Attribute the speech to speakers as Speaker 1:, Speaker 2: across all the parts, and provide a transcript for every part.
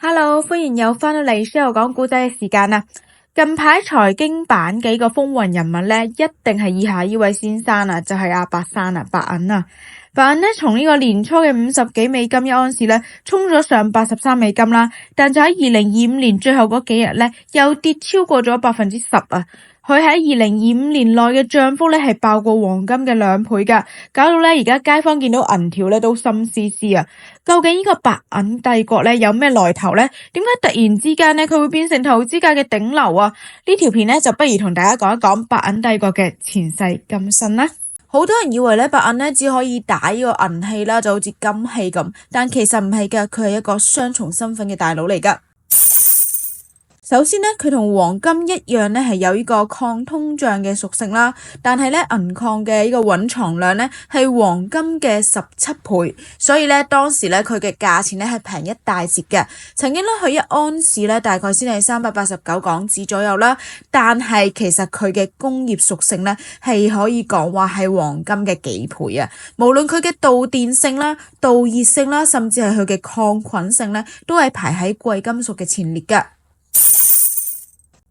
Speaker 1: Hello，歡迎又返到嚟 Share 講古仔嘅時間啦。近排財經版幾個風雲人物咧，一定係以下呢位先生啊，就係阿白生啊，白銀啊。白銀咧，從呢個年初嘅50幾美金一盎司咧，衝咗上83美金啦，但就喺2025年最後嗰幾日咧，又跌超過咗10%啊。佢喺2025年內嘅漲幅咧係爆過黃金嘅2倍噶，搞到咧而家街坊見到銀條咧都心思思啊！究竟呢個白銀帝國咧有咩來頭咧？點解突然之間咧佢會變成投資界嘅頂流啊？呢條片咧就不如同大家講一講白銀帝國嘅前世今生啦。好多人以為咧白銀咧只可以打呢個銀器啦，就好似金器咁，但其實唔係噶，佢係一個雙重身份嘅大佬嚟噶。首先呢，佢同黃金一樣呢，係有呢個抗通脹嘅屬性啦。但係呢，銀礦嘅呢個蘊藏量呢，係黃金嘅17倍，所以呢，當時呢，佢嘅價錢呢係平一大截嘅。曾經呢，佢一盎司呢，大概先係389港紙左右啦。但係其實佢嘅工業屬性呢，係可以講話係黃金嘅幾倍啊。無論佢嘅導電性啦、導熱性啦，甚至係佢嘅抗菌性呢，都係排喺貴金屬嘅前列㗎。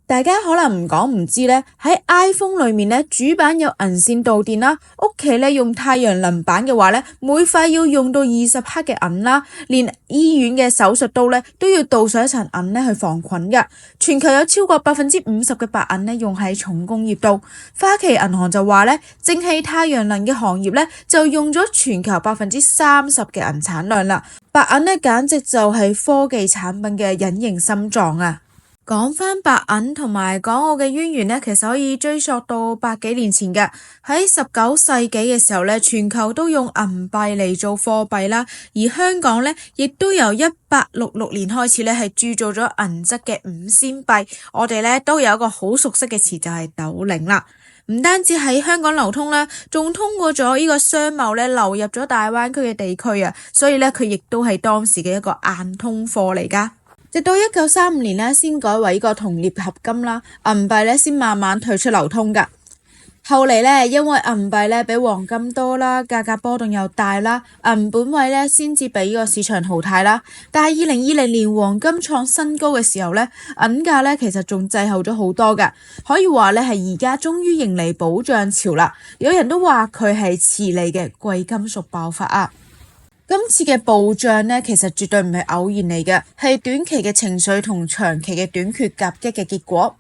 Speaker 1: 大家可能唔講唔知咧，喺 iPhone 裏面咧，主板有銀線導電啦，屋企咧用太陽能板嘅話咧，每塊要用到20克嘅銀啦，連醫院嘅手術刀咧都要鍍上一層銀咧去防菌噶。全球有超過50%嘅白銀咧用喺重工業度。花旗銀行就話咧，淨係太陽能嘅行業咧就用咗全球30%嘅銀產量啦。白銀咧簡直就係科技產品嘅隱形心臟啊！講返白銀同埋港澳嘅淵源呢，其實可以追溯到百幾年前嘅。喺19世紀嘅時候呢，全球都用銀幣嚟做貨幣啦，而香港呢，亦都由1866年開始呢，係鑄造咗銀質嘅5仙幣。我哋呢，都有一個好熟悉嘅詞就係斗零啦。唔單止喺香港流通啦，仲通過咗呢個商貿呢，流入咗大灣區嘅地區啊，所以呢，佢亦都係當時嘅一個硬通貨嚟噶。直到1935年呢，先改為呢個銅鎳合金啦，銀幣呢先慢慢退出流通噶。後嚟呢，因為銀幣呢比黃金多啦，價格波動又大啦，銀本位呢先至俾呢個市場淘汰啦。但係2020年黃金創新高嘅時候呢，銀價呢其實仲滯後咗好多噶，可以話呢係而家終於迎嚟保漲潮啦。有人都話佢係遲嚟嘅貴金屬爆發啊！今次嘅暴漲呢，其實絕對唔係偶然嚟嘅，係短期嘅情緒同長期嘅短缺夾擊嘅結果。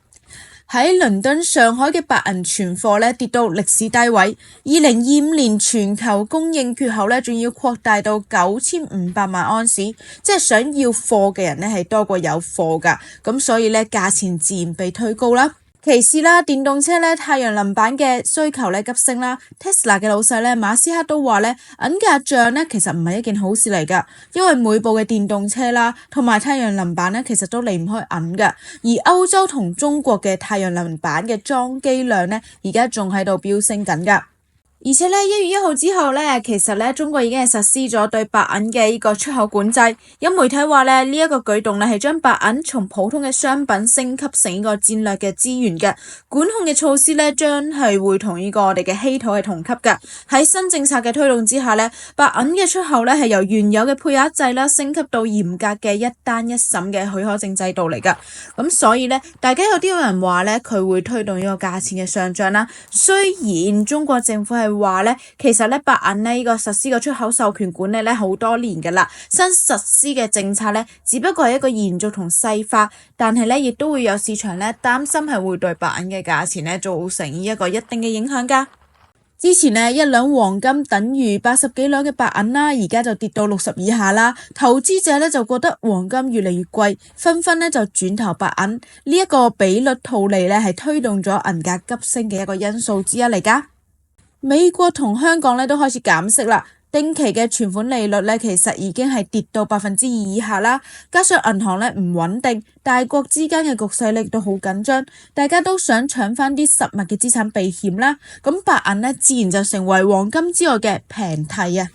Speaker 1: 喺倫敦、上海嘅白銀存貨呢，跌到歷史低位，2025年全球供應缺口呢，仲要擴大到9500萬盎司，即係想要貨嘅人呢，係多過有貨㗎，咁所以呢，價錢自然被推高啦。其次啦，電動車咧，太陽能板嘅需求咧急升啦。Tesla 嘅老細咧，馬斯克都話咧，銀價漲咧其實唔係一件好事嚟噶，因為每部嘅電動車啦，同埋太陽能板咧，其實都離唔開銀噶。而歐洲同中國嘅太陽能板嘅裝機量咧，而家仲喺度飆升緊噶。而且咧，1月1號之後咧，其實咧，中國已經係實施咗對白銀嘅呢個出口管制。有媒體話咧，呢一個舉動咧係將白銀從普通嘅商品升級成呢個戰略嘅資源嘅管控嘅措施咧，將係會同呢個我哋嘅稀土係同級㗎。喺新政策嘅推動之下咧，白銀嘅出口咧係由原有嘅配額制啦，升級到嚴格嘅一單一審嘅許可證制度嚟㗎。咁所以咧，大家有啲人話咧，佢會推動呢個價錢嘅上漲啦。雖然中國政府係話咧，其實咧白銀呢個實施個出口授權管理咧好多年噶啦，新實施嘅政策咧只不過係一個延續同細化，但係咧亦都會有市場咧擔心係會對白銀嘅價錢咧造成一個一定嘅影響噶。之前呢，一兩黃金等於80幾兩嘅白銀啦，而家就跌到60以下啦。投資者咧就覺得黃金越嚟越貴，紛紛咧就轉投白銀。呢一個比率套利咧係推動咗銀價急升嘅一個因素之一嚟噶。美國同香港咧都開始減息啦，定期嘅存款利率咧其實已經係跌到2%以下啦。加上銀行咧唔穩定，大國之間嘅局勢力都好緊張，大家都想搶翻啲實物嘅資產避險啦。咁白銀咧自然就成為黃金之外嘅平替啊。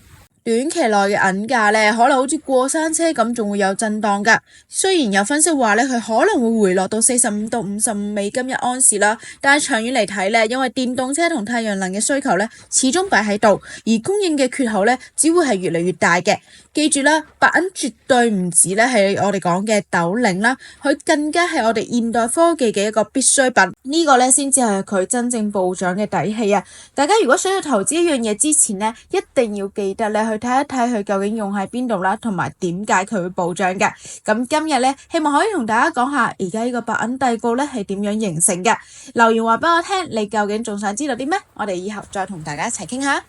Speaker 1: 短期內嘅銀價咧，可能好似過山車咁，仲會有震盪噶。雖然有分析話咧，佢可能會回落到45到55美金一盎司啦，但係長遠嚟睇咧，因為電動車同太陽能嘅需求咧，始終擺喺度，而供應嘅缺口咧，只會係越嚟越大嘅。記住啦，白銀絕對唔止咧係我哋講嘅斗零啦，佢更加係我哋現代科技嘅一個必需品。呢個咧先至係佢真正暴漲嘅底氣啊！大家如果想要投資一樣嘢之前呢，一定要記得咧去睇一睇佢究竟用喺邊度啦，同埋點解佢會暴漲嘅。咁今日咧，希望可以同大家講下而家呢個白銀帝國咧係點樣形成嘅。留言話俾我聽，你究竟仲想知道啲咩？我哋以後再同大家一齊傾下。